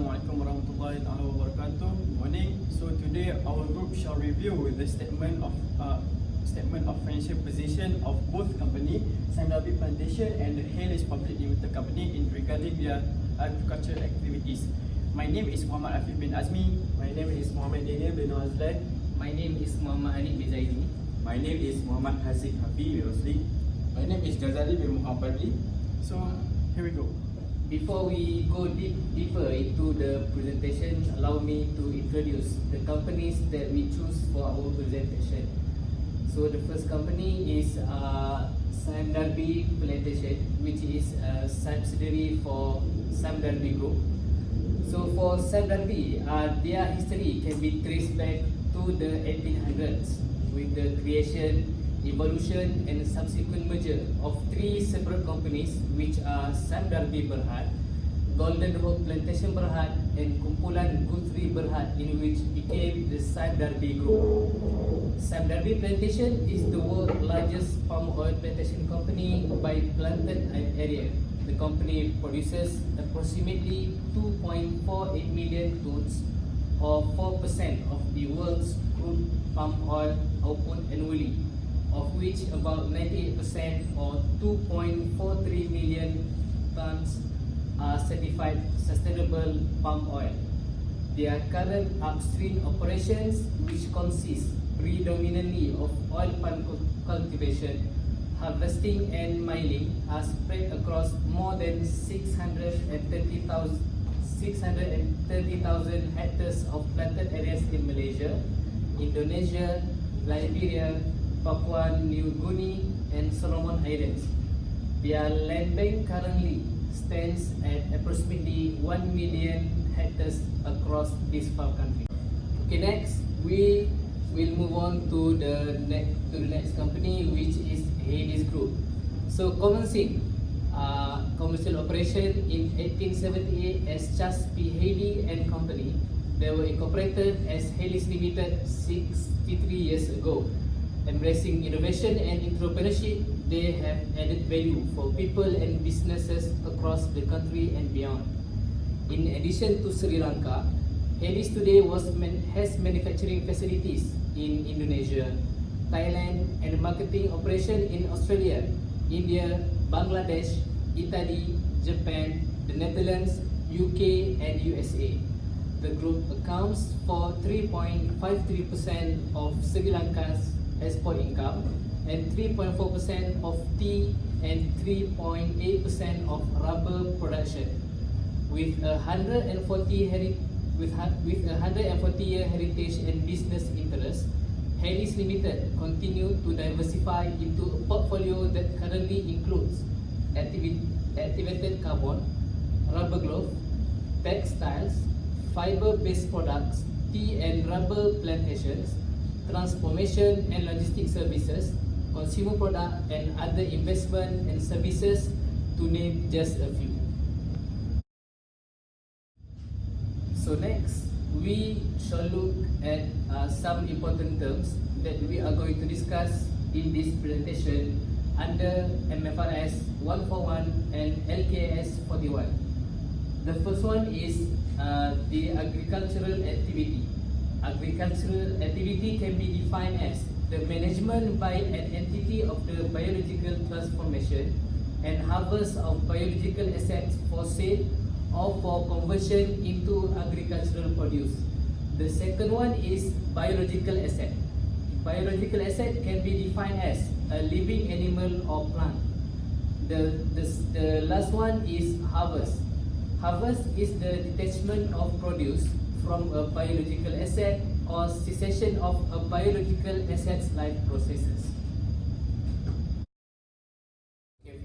Assalamualaikum warahmatullahi wabarakatuh. Good morning. So today our group shall review the statement of financial position of both company, Darby Plantation and the Hayleys Public Limited Company in regarding their agricultural activities. My name is Muhammad Afif bin Azmi. My name is Muhammad Daniel bin Azlan. My name is Muhammad Anik bin Zaidi. My name is Muhammad Haziq Hafi bin Rosli. My name is Ghazali bin Muhammadi. So here we go. Before we go deeper into the presentation, allow me to introduce the companies that we choose for our presentation. So the first company is Sime Darby Plantation, which is a subsidiary for Sime Darby Group. So for Sime Darby, their history can be traced back to the 1800s with the creation, evolution and subsequent merger of three separate companies, which are Sime Darby Berhad, Golden Hope Plantation Berhad and Kumpulan Guthrie Berhad, in which became the Sime Darby Group. Sime Darby Plantation is the world's largest palm oil plantation company by planted area. The company produces approximately 2.48 million tons, or 4% of the world's crude palm oil output annually, of which about 98% or 2.43 million tons are certified sustainable palm oil. Their current upstream operations, which consist predominantly of oil palm cultivation, harvesting and mining, are spread across more than 630,000 hectares of planted areas in Malaysia, Indonesia, Liberia, Papua New Guinea and Solomon Islands. Their land bank currently stands at approximately 1 million hectares across these 5 countries. Okay, next we will move on to the next company, which is Hayleys Group. So commencing commercial operation in 1878 as Charles P. Hayleys and Company, they were incorporated as Hayleys Limited 63 years ago. Embracing innovation and entrepreneurship, they have added value for people and businesses across the country and beyond. In addition to Sri Lanka, Hayleys today has manufacturing facilities in Indonesia, Thailand, and marketing operation in Australia, India, Bangladesh, Italy, Japan, the Netherlands, UK, and USA. The group accounts for 3.53% of Sri Lanka's export income and 3.4% of tea and 3.8% of rubber production. With a 140-year heritage and business interest, Hayleys Limited continue to diversify into a portfolio that currently includes activated carbon, rubber glove, textiles, fiber-based products, tea and rubber plantations, transformation and logistics services, consumer product and other investment and services, to name just a few. So next, we shall look at some important terms that we are going to discuss in this presentation under MFRS 141 and LKS 41. The first one is the agricultural activity. Agricultural activity can be defined as the management by an entity of the biological transformation and harvest of biological assets for sale or for conversion into agricultural produce. The second one is biological asset. Biological asset can be defined as a living animal or plant. The last one is harvest. Harvest is the detachment of produce from a biological asset or cessation of a biological asset's life processes. Okay,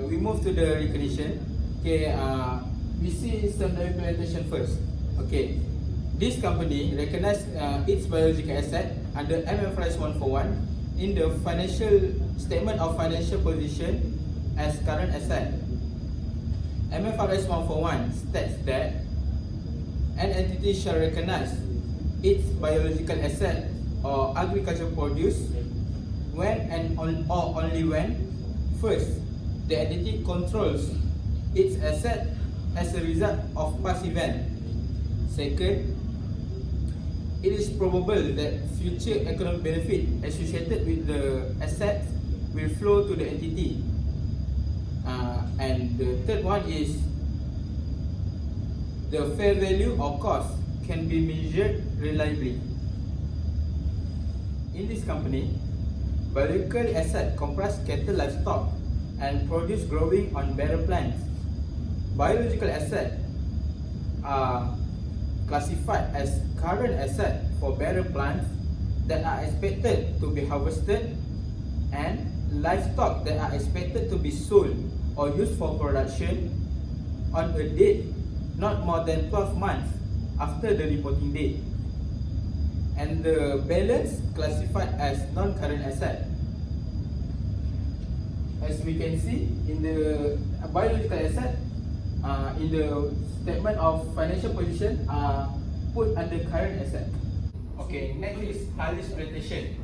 we move to the recognition. Okay, we see Sime Darby Plantation first. Okay, this company recognized its biological asset under MFRS 141 in the financial statement of financial position as current asset. MFRS 141 states that an entity shall recognize its biological asset or agricultural produce when and only when, first, the entity controls its asset as a result of past event Second, it is probable that future economic benefit associated with the asset will flow to the entity. And the third one is the fair value or cost can be measured reliably. In this company, biological asset comprise cattle, livestock, and produce growing on barrel plants. Biological assets are classified as current asset for barrel plants that are expected to be harvested, and livestock that are expected to be sold or used for production on a date not more than 12 months after the reporting date. And the balance classified as non-current asset. As we can see in the biological asset, in the statement of financial position are put under current asset. Okay, next is Hayleys Plantation.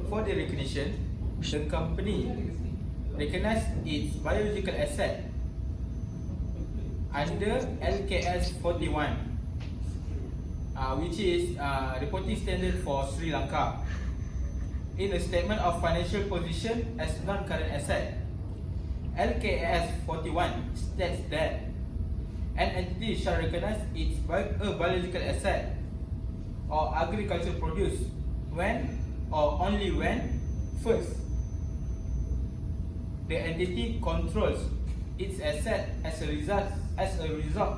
For the recognition, the company recognize its biological asset under LKS 41, which is reporting standard for Sri Lanka. In the statement of financial position as non-current asset, LKS 41 states that an entity shall recognize its biological asset or agricultural produce when or only when, first, the entity controls its asset as a result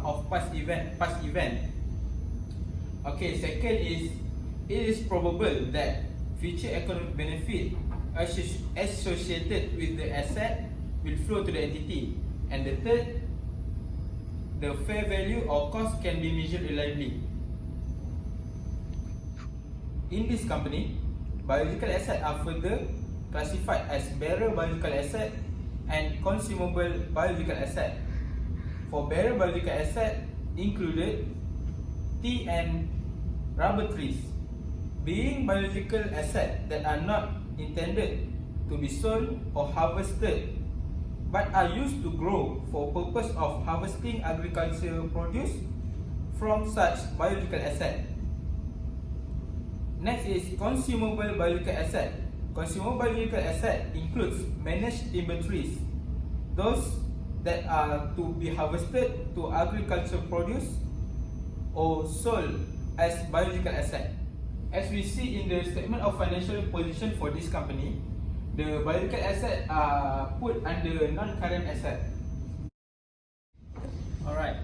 of past event. Okay, second is it is probable that future economic benefit associated with the asset will flow to the entity. And the third, the fair value or cost can be measured reliably. In this company, biological assets are further classified as bearer biological asset and consumable biological asset. For bearer biological asset included tea and rubber trees, being biological assets that are not intended to be sold or harvested, but are used to grow for purpose of harvesting agricultural produce from such biological asset. Next is consumable biological asset. Consumable biological asset includes managed timber trees, those that are to be harvested to agricultural produce or sold as biological asset. As we see in the statement of financial position for this company, the biological asset are put under non-current asset. Alright,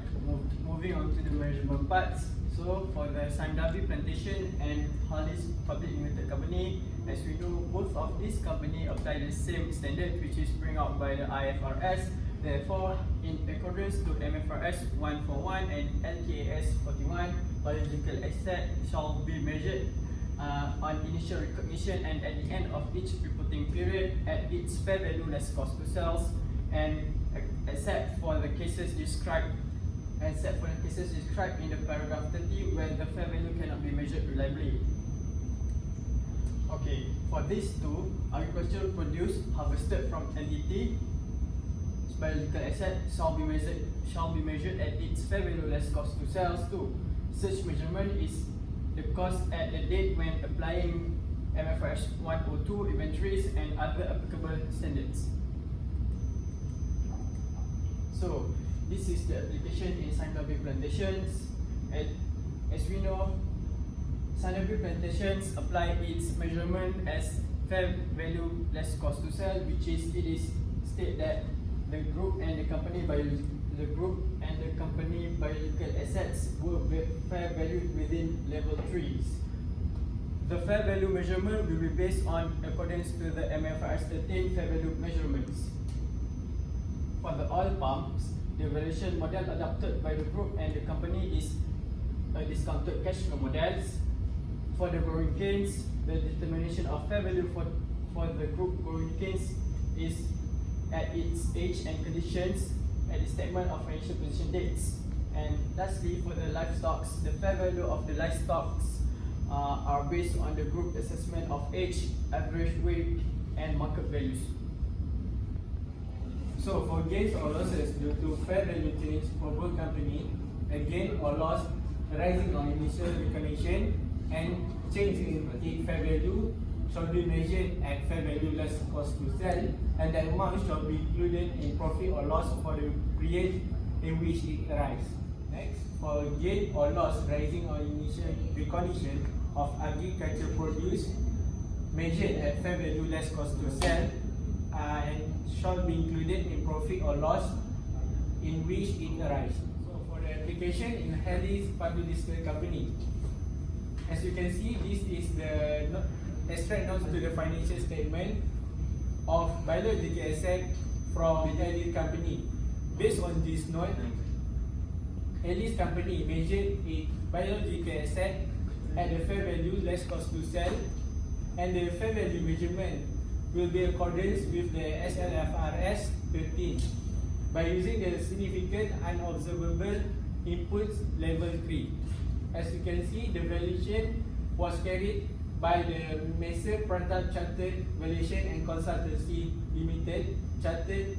moving on to the measurement parts. So for the Sime Darby Plantation and Hayleys Public Limited Company, as we know, both of these companies apply the same standard, which is bring out by the IFRS. Therefore, in accordance to MFRS 141 and LKS 41, biological asset shall be measured on initial recognition and at the end of each reporting period at its fair value less cost to sales, and except for the cases described in the paragraph 30 where the fair value cannot be measured reliably. Okay, for these two, agricultural produce harvested from entity biological asset shall be measured at its fair value less cost to sales too. Such measurement is the cost at the date when applying MFRS 102 inventories and other applicable standards. So this is the application in Sime Darby Plantations. As we know, Sime Darby Plantations apply its measurement as fair value less cost to sell, which is it is state that the group and the company biological assets were fair valued within level 3. The fair value measurement will be based on accordance to the MFRS 13 fair value measurements. For the oil pumps, the valuation model adopted by the group and the company is a discounted cash flow models. For the growing canes, the determination of fair value for the group growing canes is at its age and conditions at the statement of financial position dates. And lastly, for the livestock, the fair value of the livestock are based on the group assessment of age, average weight, and market values. So for gains or losses due to fair value change for both company, a gain or loss rising or initial recognition and change in fair value shall be measured at fair value less cost to sell, and that amount shall be included in profit or loss for the period in which it arises. Next, for gain or loss rising or initial recognition of agricultural produce measured at fair value less cost to sell and shall be included in profit or loss in which it arises. So for the application in Hayleys Public Disclosure Company, as you can see, this is the extract notes to the financial statement of biological asset from Hayleys Company. Based on this note, Hayleys Company measured its biological asset at the fair value less cost to sell, and the fair value measurement will be in accordance with the SLFRS 13 by using the significant unobservable inputs level 3. As you can see, the valuation was carried by the Mesa Pratap Chartered Valuation and Consultancy Limited Chartered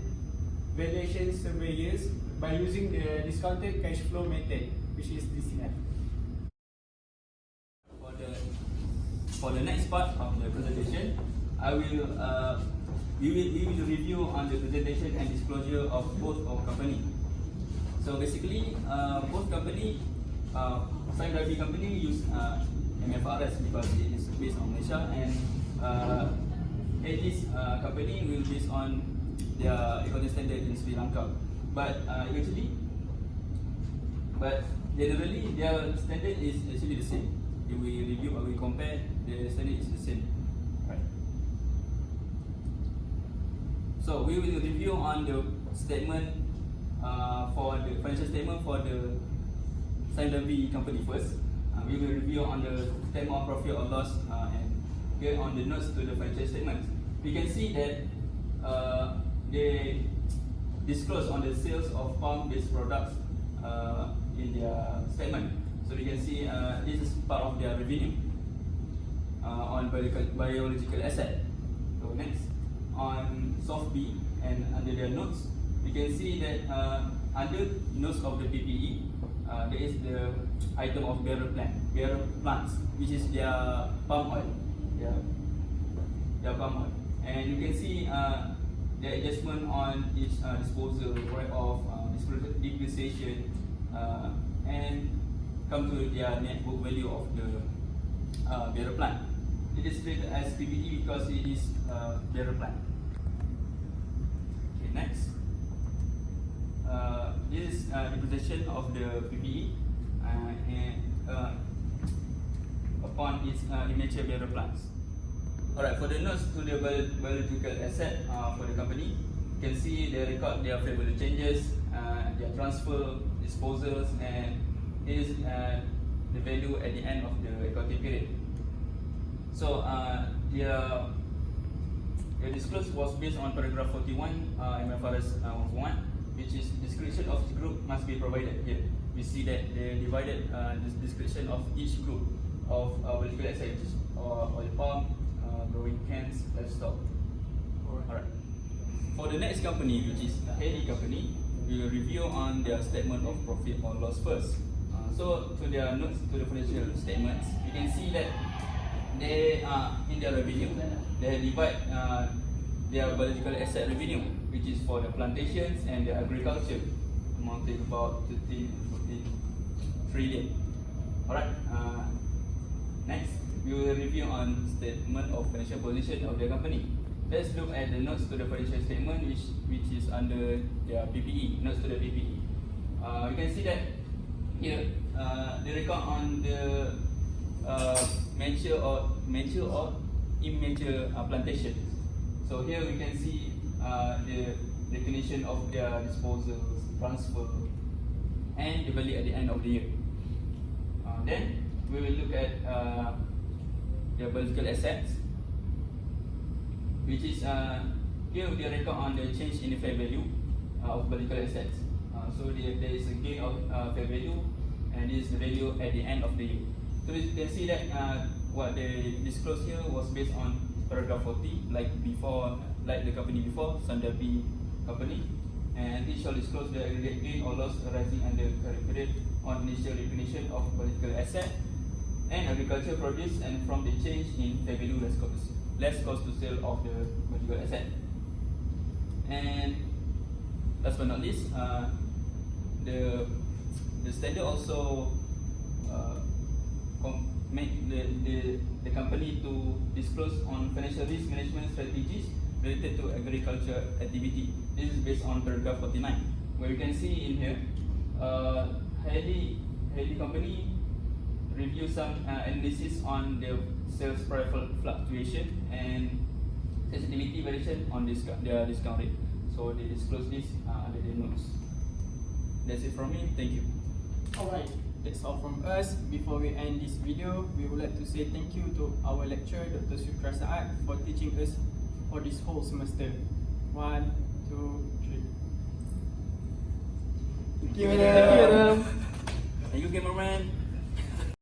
Valuation Surveyors by using the discounted cash flow method, which is DCF. For the next part of the presentation, we will review on the presentation and disclosure of both our company. So basically, both company, Sime Darby company use MFRS because it is based on Malaysia, and Hayleys company will based on their accounting standard in Sri Lanka. But generally their standard is actually the same. If we review or we compare, the standard is the same, right? So we will review on the statement for the financial statement for the Sime Darby company first. We will review on the statement of profit or loss and get on the notes to the financial statements. We can see that they disclose on the sales of palm-based products in their statement. So we can see this is part of their revenue on biological asset. So next, on soft B and under their notes, we can see that under notes of the PPE, there is the item of bearer plants, which is their palm oil, their palm oil, and you can see the adjustment on each disposal, write-off, depreciation, and come to their net book value of the bearer plant. It is treated as PPE because it is bearer plant. Okay, next. This is the presentation of the PPE upon its immature bearer plants. Alright, for the notes to the biological asset for the company, you can see they record their fair value changes, their transfer, disposals, and is the value at the end of the accounting period. So their disclosure was based on paragraph 41 MFRS 1, which is description of the group must be provided here. We see that they divided this description of each group of biological assets, which is oil palm, growing cans, livestock. Alright. For the next company, which is Hayleys company, we will review on their statement of profit or loss first. So to their notes to the financial statements, you can see that they in their revenue, they divide their biological asset revenue, which is for the plantations and the agriculture, amounting about 13 14 trillion. Alright. Next, we will review on statement of financial position of the company. Let's look at the notes to the financial statement, which is under their PPE, notes to the PPE. You can see that here the record on the mature or immature plantation. So here we can see the recognition of their disposals, transfer, and the value at the end of the year. Then we will look at their biological assets, which is here we record on the change in the fair value of biological assets. So there is a gain of fair value, and this is the value at the end of the year. So you can see that what they disclosed here was based on paragraph 40, like the company before, Sime Darby company, and it shall disclose the aggregate gain or loss arising under current period on initial recognition of political asset and agricultural produce and from the change in fair value less cost to sale of the political asset. And last but not least, the standard also make the company to disclose on financial risk management strategies related to agriculture activity. This is based on paragraph 49, where you can see in here, Hayleys company review some analysis on the sales price fluctuation and sensitivity variation on their discount rate. So they disclose this under the notes. That's it from me. Thank you. Alright, that's all from us. Before we end this video, we would like to say thank you to our lecturer, Dr. Sukra Saad, for teaching us for this whole semester. 1, 2, 3. Thank you, cameraman.